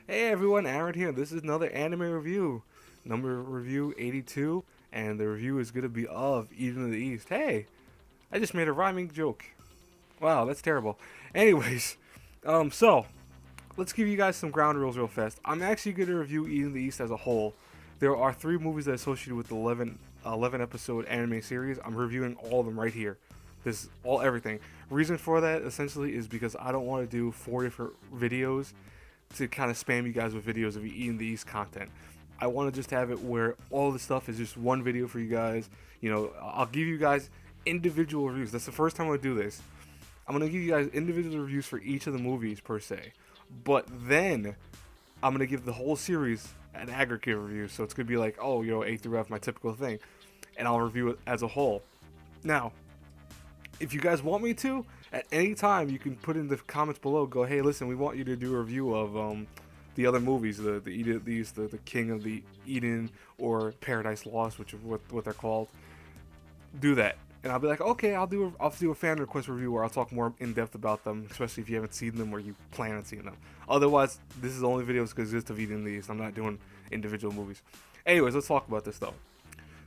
Hey everyone, Aaron here. This is another anime review, number review 82, and the review is going to be of Eden of the East. Hey, I just made a rhyming joke. Wow, that's terrible. Anyways, so let's give you guys some ground rules real fast. I'm actually going to review Eden of the East as a whole. There are 3 movies that are associated with the 11 episode anime series. I'm reviewing all of them right here. This all everything. Reason for that essentially is because I don't want to do 4 different videos to kind of spam you guys with videos of eating these content. I want to just have it where all the stuff is just one video for you guys. I'll give you guys individual reviews. That's the first time I do this. I'm gonna give you guys individual reviews for each of the movies per se, but then I'm gonna give the whole series an aggregate review. So it's gonna be like, oh, A through F, my typical thing, and I'll review it as a whole. Now, if you guys want me to, at any time you can put in the comments below. Go, hey, listen, we want you to do a review of the other movies, the Eden, the King of the Eden or Paradise Lost, which is what they're called. Do that, and I'll be like, okay, I'll do a fan request review where I'll talk more in depth about them, especially if you haven't seen them or you plan on seeing them. Otherwise, this is the only videos because exist of Eden these. I'm not doing individual movies. Anyways, let's talk about this though.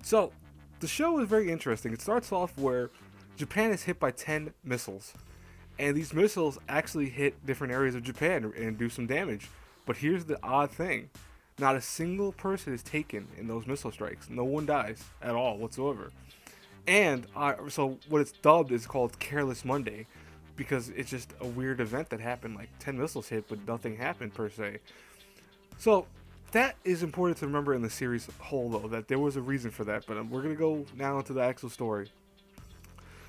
So, the show is very interesting. It starts off where Japan is hit by 10 missiles, and these missiles actually hit different areas of Japan and do some damage. But here's the odd thing: not a single person is taken in those missile strikes. No one dies at all whatsoever. And so what it's dubbed is called Careless Monday, because it's just a weird event that happened. Like 10 missiles hit, but nothing happened per se. So that is important to remember in the series whole, though, that there was a reason for that. But we're gonna go now into the actual story.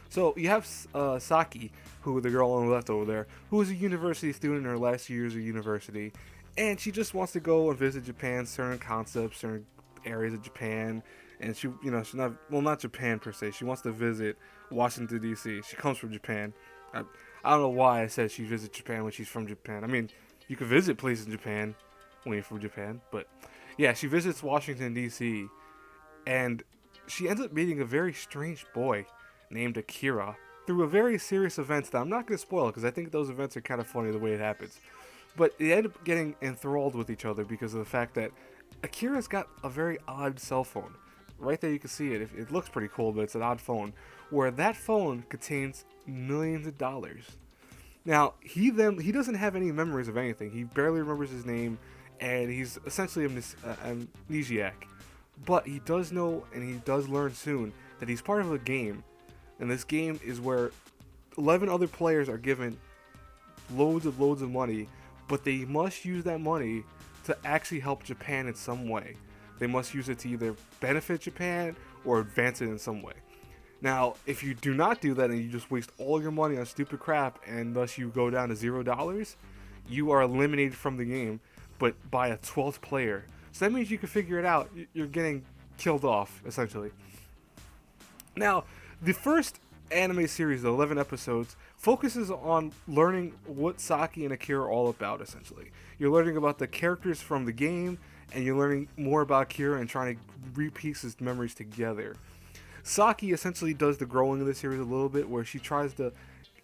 So you have Saki, who the girl on the left over there, who is a university student in her last years of university, and she just wants to go and visit Japan, certain concepts, certain areas of Japan, and she's not, well, not Japan per se. She wants to visit Washington D.C. She comes from Japan. I don't know why I said she visits Japan when she's from Japan. I mean, you could visit places in Japan when you're from Japan, but yeah, she visits Washington D.C. and she ends up meeting a very strange boy named Akira through a very serious event that I'm not going to spoil because I think those events are kind of funny the way it happens. But they end up getting enthralled with each other because of the fact that Akira's got a very odd cell phone. Right there, you can see it. It looks pretty cool, but it's an odd phone. Where that phone contains millions of dollars. Now he doesn't have any memories of anything. He barely remembers his name, and he's essentially amnesiac. But he does know, and he does learn soon, that he's part of a game, and this game is where 11 other players are given loads of money, but they must use that money to actually help Japan in some way. They must use it to either benefit Japan or advance it in some way. Now, if you do not do that and you just waste all your money on stupid crap and thus you go down to $0, you are eliminated from the game, but by a 12th player. So that means you can figure it out. You're getting killed off, essentially. Now, the first anime series, the 11 episodes, focuses on learning what Saki and Akira are all about, essentially. You're learning about the characters from the game, and you're learning more about Akira and trying to repiece his memories together. Saki essentially does the growing of the series a little bit, where she tries to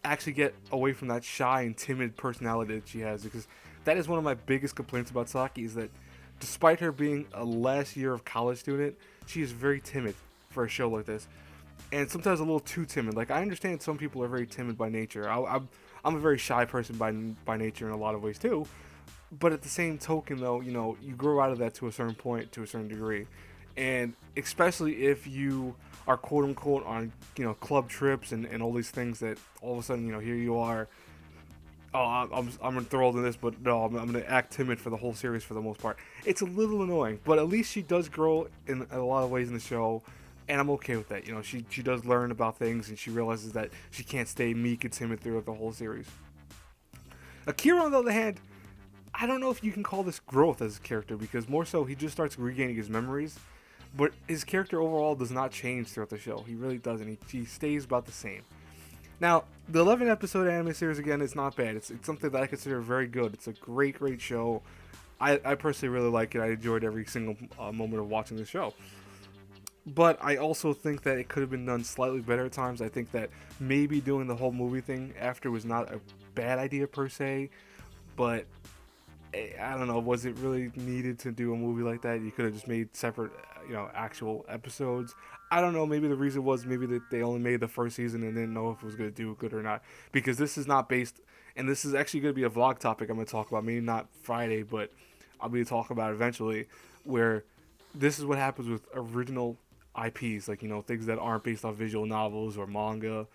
actually get away from that shy and timid personality that she has, because that is one of my biggest complaints about Saki, is that despite her being a last year of college student, she is very timid for a show like this, and sometimes a little too timid. Like, I understand some people are very timid by nature. I'm a very shy person by nature in a lot of ways too, but at the same token, though, you grow out of that to a certain point, to a certain degree, and especially if you are quote unquote on club trips and all these things that all of a sudden here you are. Oh, I'm enthralled in this, but no, I'm going to act timid for the whole series for the most part. It's a little annoying, but at least she does grow in a lot of ways in the show, and I'm okay with that. She does learn about things, and she realizes that she can't stay meek and timid throughout the whole series. Akira, on the other hand, I don't know if you can call this growth as a character, because more so he just starts regaining his memories, but his character overall does not change throughout the show. He really doesn't. He stays about the same. Now, the 11 episode anime series, again, is not bad. It's something that I consider very good. It's a great show. I personally really like it. I enjoyed every single moment of watching the show. But I also think that it could have been done slightly better at times. I think that maybe doing the whole movie thing after was not a bad idea per se, but I don't know, was it really needed to do a movie like that? You could have just made separate, actual episodes. I don't know. Maybe the reason was maybe that they only made the first season and didn't know if it was going to do good or not. Because this is not based, and this is actually going to be a vlog topic I'm going to talk about. Maybe not Friday, but I'll be talking about it eventually. Where this is what happens with original IPs, like things that aren't based off visual novels or manga.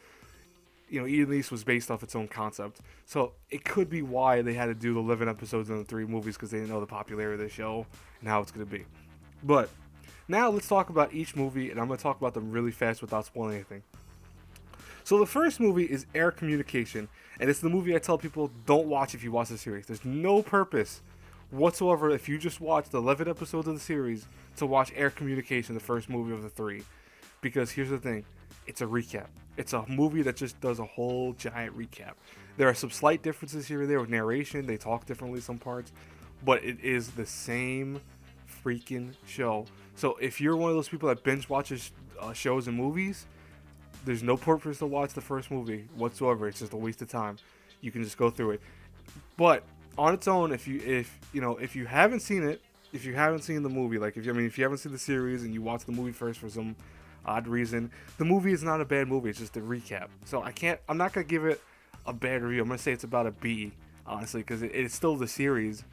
Eden East was based off its own concept. So it could be why they had to do the 11 episodes in the 3 movies, because they didn't know the popularity of the show and how it's going to be. But now let's talk about each movie, and I'm going to talk about them really fast without spoiling anything. So the first movie is Air Communication, and it's the movie I tell people don't watch if you watch the series. There's no purpose whatsoever if you just watch the 11 episodes of the series to watch Air Communication, the first movie of the 3. Because here's the thing, it's a recap. It's a movie that just does a whole giant recap. There are some slight differences here and there with narration. They talk differently some parts, but it is the same freaking show. So if you're one of those people that binge watches shows and movies, there's no purpose to watch the first movie whatsoever. It's just a waste of time. You can just go through it. But on its own, if you haven't seen it, if you haven't seen the movie, like if you haven't seen the series and you watch the movie first for some odd reason, the movie is not a bad movie. It's just a recap. So I'm not gonna give it a bad review. I'm gonna say it's about a B, honestly, because it's still the series,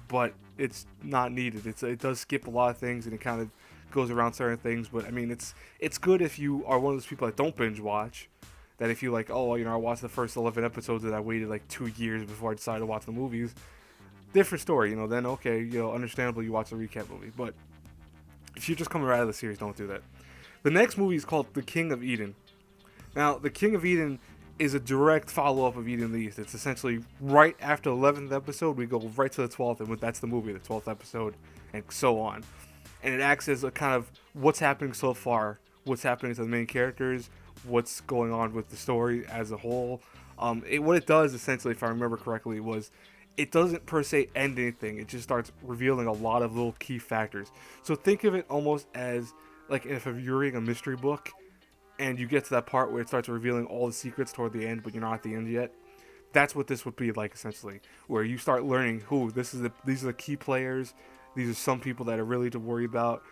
but it's not needed. It does skip a lot of things and it kind of goes around certain things. But I mean, it's good if you are one of those people that don't binge watch. That if you like, I watched the first 11 episodes and I waited like 2 years before I decided to watch the movies. Different story, then okay, understandably you watch a recap movie. But if you're just coming right out of the series, don't do that. The next movie is called The King of Eden. Now, The King of Eden is a direct follow-up of Eden in the East. It's essentially right after the 11th episode, we go right to the 12th, and that's the movie, the 12th episode, and so on. And it acts as a kind of what's happening so far, what's happening to the main characters, what's going on with the story as a whole. What it does, essentially, if I remember correctly, was it doesn't per se end anything. It just starts revealing a lot of little key factors. So think of it almost as like if you're reading a mystery book and you get to that part where it starts revealing all the secrets toward the end, but you're not at the end yet. That's what this would be like, essentially, where you start learning these are the key players. These are some people that are really to worry about.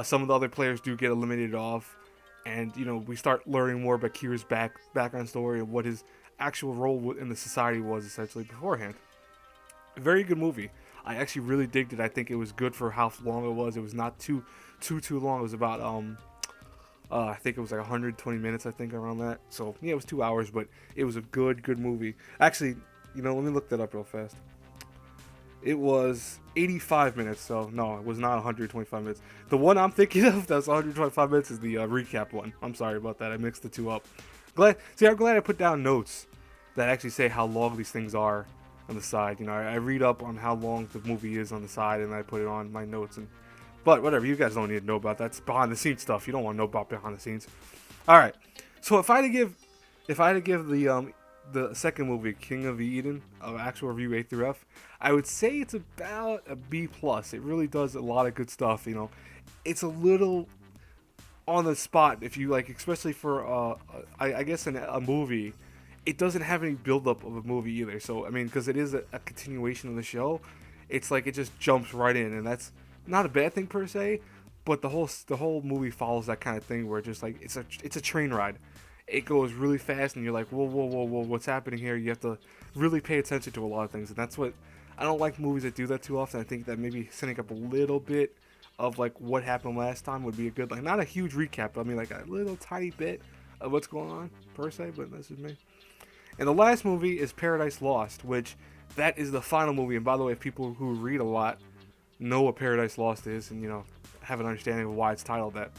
Some of the other players do get eliminated off, and we start learning more about Kira's background story and what his actual role in the society was essentially beforehand. A very good movie. I actually really digged it. I think it was good for how long it was. It was not too long. It was about I think it was like 120 minutes, I think, around that. So yeah, it was 2 hours, but it was a good movie. Actually, let me look that up real fast. It was 85 minutes, so no, it was not 125 minutes. The one I'm thinking of that's 125 minutes is the recap one. I'm sorry about that. I mixed the two up. I'm glad I put down notes that actually say how long these things are on the side. I read up on how long the movie is on the side, and I put it on my notes. But whatever, you guys don't need to know about that. It's behind the scenes stuff. You don't want to know about behind the scenes. All right. So if I had to give the second movie, King of Eden, of actual review A through F, I would say it's about a B plus. It really does a lot of good stuff. It's a little on the spot if you like, especially for I guess in a movie. It doesn't have any build-up of a movie either. So, I mean, because it is a continuation of the show, it's like it just jumps right in. And that's not a bad thing per se, but the whole movie follows that kind of thing where just like it's a train ride. It goes really fast and you're like, whoa, what's happening here? You have to really pay attention to a lot of things. And that's what, I don't like movies that do that too often. I think that maybe setting up a little bit of like what happened last time would be a good, like not a huge recap, but I mean like a little tiny bit of what's going on per se, but that's just me. And the last movie is Paradise Lost, which that is the final movie. And by the way, if people who read a lot know what Paradise Lost is and, have an understanding of why it's titled that.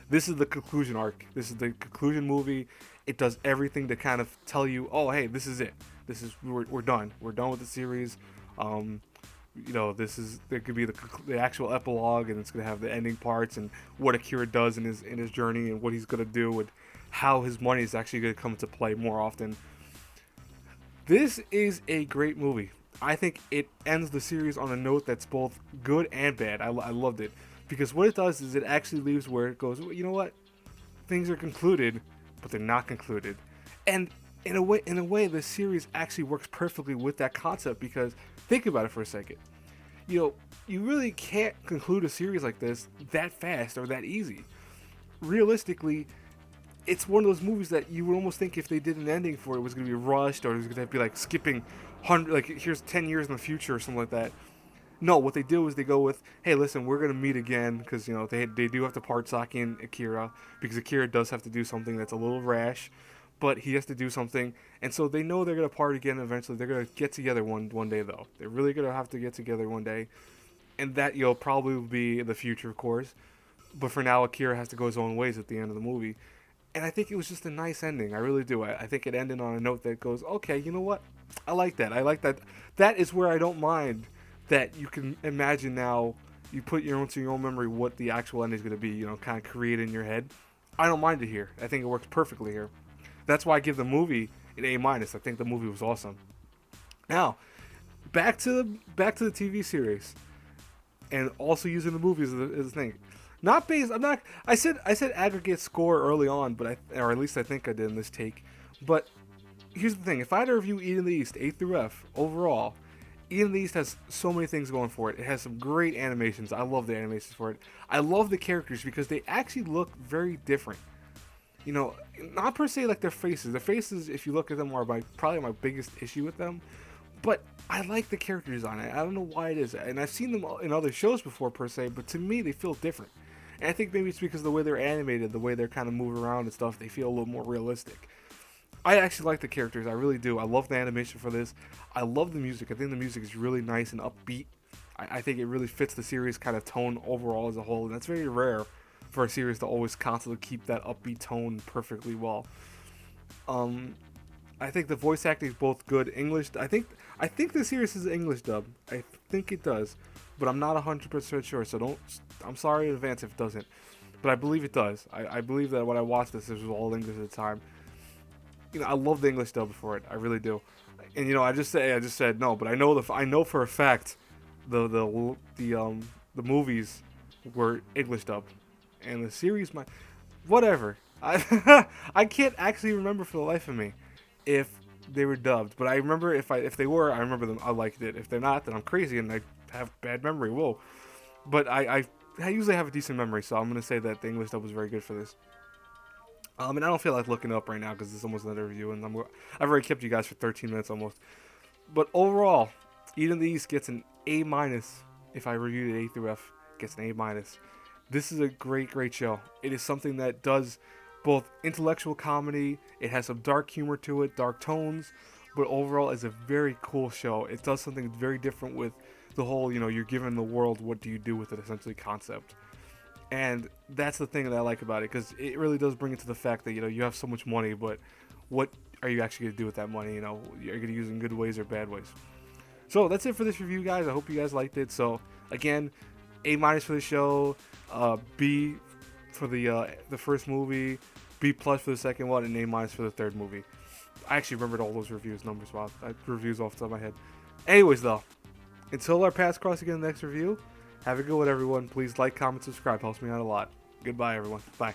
This is the conclusion arc. This is the conclusion movie. It does everything to kind of tell you, oh, hey, this is it. We're done. We're done with the series. There could be the actual epilogue, and it's going to have the ending parts and what Akira does in his journey and what he's going to do and how his money is actually going to come into play more often. This is a great movie. I think it ends the series on a note that's both good and bad. I loved it. Because what it does is it actually leaves where it goes, well, you know what? Things are concluded, but they're not concluded. And In a way, the series actually works perfectly with that concept because think about it for a second. You know, you really can't conclude a series like this that fast or that easy. Realistically, it's one of those movies that you would almost think if they did an ending for it was going to be rushed or it was going to be like skipping like here's 10 years in the future or something like that. No, what they do is they go with, hey, listen, we're gonna meet again because they do have to part Saki and Akira because Akira does have to do something that's a little rash, but he has to do something, and so they know they're gonna part again eventually. They're gonna get together one day though. They're really gonna have to get together one day, and that probably will be in the future, of course. But for now, Akira has to go his own ways at the end of the movie, and I think it was just a nice ending. I really do. I think it ended on a note that goes, okay, you know what? I like that. I like that. That is where I don't mind that you can imagine now. You put into your own memory what the actual ending is going to be. Kind of create in your head. I don't mind it here. I think it works perfectly here. That's why I give the movie an A minus. I think the movie was awesome. Now, back to the TV series, and also using the movies as a thing. Not based. I'm not. I said aggregate score early on, or at least I think I did in this take. But here's the thing: if I had to review Eden of the East A through F overall, Eden of the East has so many things going for it. It has some great animations. I love the animations for it. I love the characters because they actually look very different. Not per se like their faces. Their faces, if you look at them, are probably my biggest issue with them. But I like the character design. I don't know why it is. And I've seen them in other shows before per se, but to me they feel different. And I think maybe it's because of the way they're animated, the way they're kind of moving around and stuff, they feel a little more realistic. I actually like the characters. I really do. I love the animation for this. I love the music. I think the music is really nice and upbeat. I think it really fits the series kind of tone overall as a whole. And that's very rare for a series to always constantly keep that upbeat tone perfectly well. I think the voice acting is both good. English. I think the series is English dub. I think it does, but I'm not 100% sure. So don't. I'm sorry in advance if it doesn't, but I believe it does. I believe that when I watched this was all English at the time. I love the English dub for it. I really do. And I just said no, but I know for a fact the movies were English dub, and the series whatever. I can't actually remember for the life of me if they were dubbed, but I remember if they were, I remember them. I liked it. If they're not, then I'm crazy and I have bad memory. Whoa. But I usually have a decent memory, so I'm gonna say that the English dub was very good for this. And I don't feel like looking it up right now because it's almost another review, and I've already kept you guys for 13 minutes almost. But overall, Eden of the East gets an A minus. If I reviewed it A through F, gets an A minus. This is a great show. It is something that does both intellectual comedy. It has some dark humor to it, dark tones, but overall, it's a very cool show. It does something very different with the whole, you're given the world, what do you do with it, essentially concept. And that's the thing that I like about it, because it really does bring it to the fact that, you have so much money, but what are you actually going to do with that money? You're going to use it in good ways or bad ways. So that's it for this review, guys. I hope you guys liked it. So, again, A minus for the show, B for the first movie, B plus for the second one, and A minus for the third movie. I actually remembered all those numbers. Wow, reviews off the top of my head. Anyways, though, until our paths cross again in the next review, have a good one, everyone. Please like, comment, subscribe. Helps me out a lot. Goodbye, everyone. Bye.